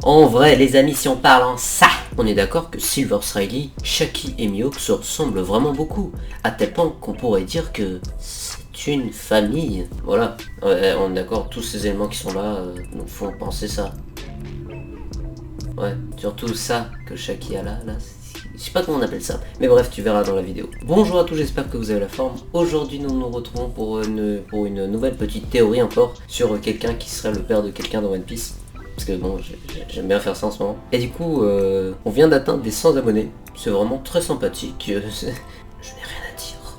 En vrai, les amis, si on parle en ça, on est d'accord que Silvers Riley, Shaki et Mihawk se ressemblent vraiment beaucoup, à tel point qu'on pourrait dire que c'est une famille. Voilà, ouais, on est d'accord, tous ces éléments qui sont là nous font penser ça. Ouais, surtout ça que Shaki a là, je sais pas comment on appelle ça, mais bref, tu verras dans la vidéo. Bonjour à tous, j'espère que vous avez la forme. Aujourd'hui, nous nous retrouvons pour une nouvelle petite théorie encore sur quelqu'un qui serait le père de quelqu'un dans One Piece. Parce que bon, j'aime bien faire ça en ce moment. Et du coup, on vient d'atteindre des 100 abonnés. C'est vraiment très sympathique. Je n'ai rien à dire.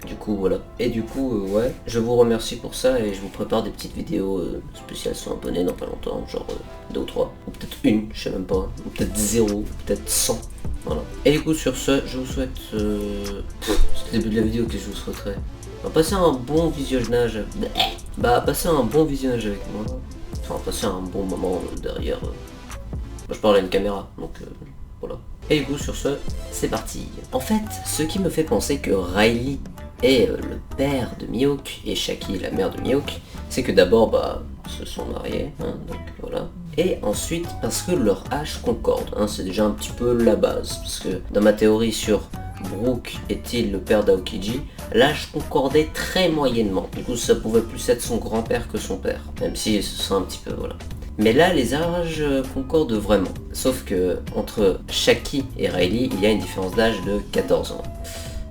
Du coup, voilà. Et du coup, ouais, je vous remercie pour ça et je vous prépare des petites vidéos spéciales 100 abonnés dans pas longtemps. Genre 2 ou 3. Ou peut-être une, je sais même pas. Ou peut-être 0, peut-être 100. Voilà. Et du coup, sur ce, je vous souhaite... c'est le début de la vidéo que je vous souhaiterais. Passer un bon visionnage. Passer un bon visionnage avec moi. Enfin, passer un bon moment derrière. Je parle à une caméra, donc voilà. Et du coup, sur ce, c'est parti. En fait, ce qui me fait penser que Riley est le père de Mihawk et Shaki la mère de Mihawk, c'est que d'abord, se sont mariés, hein, donc voilà. Et ensuite, parce que leur âge concorde, hein, c'est déjà un petit peu la base. Parce que dans ma théorie sur Brook est-il le père d'Aokiji, l'âge concordait très moyennement. Du coup, ça pouvait plus être son grand-père que son père. Même si ce serait un petit peu, voilà. Mais là, les âges concordent vraiment. Sauf que entre Shaki et Riley, il y a une différence d'âge de 14 ans.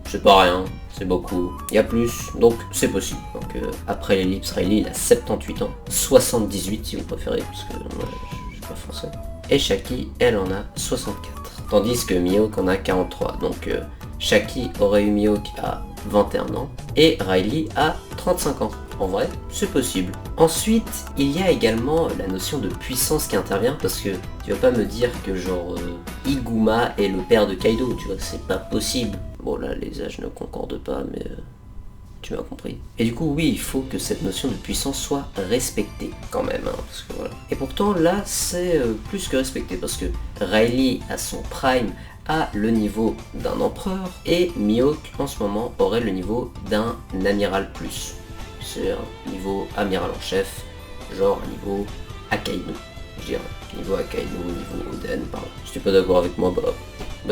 C'est pas rien, c'est beaucoup. Il y a plus, donc c'est possible. Donc après l'ellipse, Riley, il a 78 ans. 78 si vous préférez, parce que moi, je suis pas français. Et Shaki, elle en a 64. Tandis que Mihawk en a 43. Donc Shaki aurait eu Mihawk à 21 ans et Riley à 35 ans. En vrai, c'est possible. Ensuite, il y a également la notion de puissance qui intervient parce que tu vas pas me dire que genre Iguma est le père de Kaido, tu vois, c'est pas possible. Bon là, les âges ne concordent pas, mais tu m'as compris. Et du coup, oui, il faut que cette notion de puissance soit respectée quand même, hein, parce que voilà. Et pourtant, là, c'est plus que respecté parce que Riley à son prime a le niveau d'un empereur et Mihawk en ce moment aurait le niveau d'un amiral plus. C'est un niveau amiral en chef, genre un niveau Akainu, je dirais. Niveau Akainu, niveau Oden, pardon. Si t'es pas d'accord avec moi,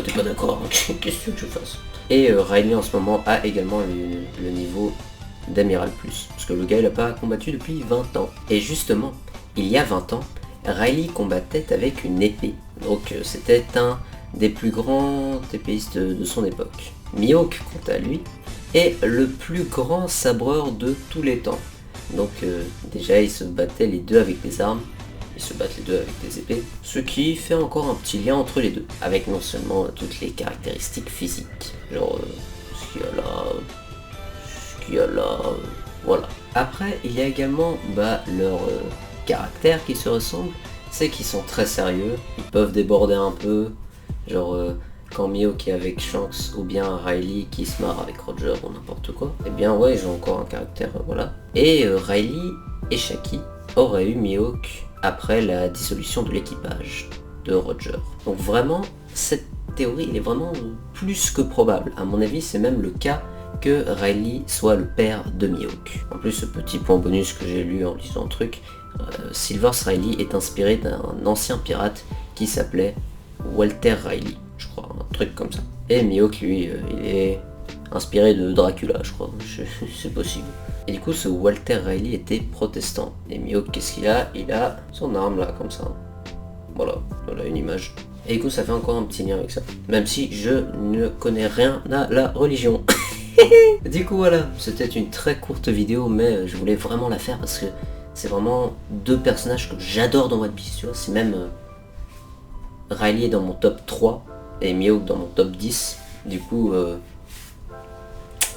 t'es pas d'accord, qu'est-ce que je fasse? Et Riley en ce moment a également le niveau d'amiral plus, parce que le gars il a pas combattu depuis 20 ans. Et justement, il y a 20 ans, Riley combattait avec une épée, donc c'était un des plus grands épéistes de son époque. Mihawk, quant à lui, est le plus grand sabreur de tous les temps. Donc déjà ils se battaient les deux avec des armes, ils se battent les deux avec des épées, ce qui fait encore un petit lien entre les deux, avec non seulement toutes les caractéristiques physiques, genre ce qu'il y a là, voilà. Après il y a également leur caractère qui se ressemble, c'est qu'ils sont très sérieux, ils peuvent déborder un peu, genre quand Mihawk est avec Shanks ou bien Riley qui se marre avec Roger ou n'importe quoi, et bien ouais ils ont encore un caractère, voilà. Et Riley et Shaki auraient eu Mihawk après la dissolution de l'équipage de Roger. Donc vraiment, cette théorie elle est vraiment plus que probable. À mon avis, c'est même le cas que Riley soit le père de Mihawk. En plus, ce petit point bonus que j'ai lu en lisant un truc, Silvers Riley est inspiré d'un ancien pirate qui s'appelait Walter Riley, je crois, un truc comme ça. Et Mihawk, lui, il est inspiré de Dracula, je crois, c'est possible. Et du coup, ce Walter Riley était protestant. Et Mihawk, qu'est-ce qu'il a? Il a son arme là, comme ça. Voilà une image. Et du coup, ça fait encore un petit lien avec ça. Même si je ne connais rien à la religion. Du coup, voilà, c'était une très courte vidéo, mais je voulais vraiment la faire parce que c'est vraiment deux personnages que j'adore dans One Piece, tu vois. C'est même... Riley est dans mon top 3 et Mihawk dans mon top 10. Du coup,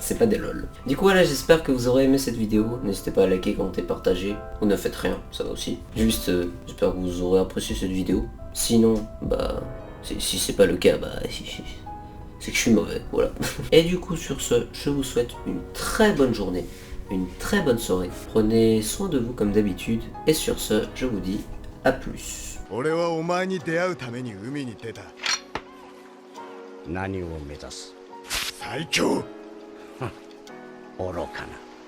c'est pas des lol. Du coup voilà, j'espère que vous aurez aimé cette vidéo. N'hésitez pas à liker, commenter, partager. Ou ne faites rien, ça va aussi. Juste, j'espère que vous aurez apprécié cette vidéo. Sinon, si c'est pas le cas, c'est que je suis mauvais, voilà. Et du coup sur ce, je vous souhaite une très bonne journée, une très bonne soirée. Prenez soin de vous comme d'habitude. Et sur ce, je vous dis à plus. 俺はお前に出会うために海に出た。何を目指す？最強。愚かな。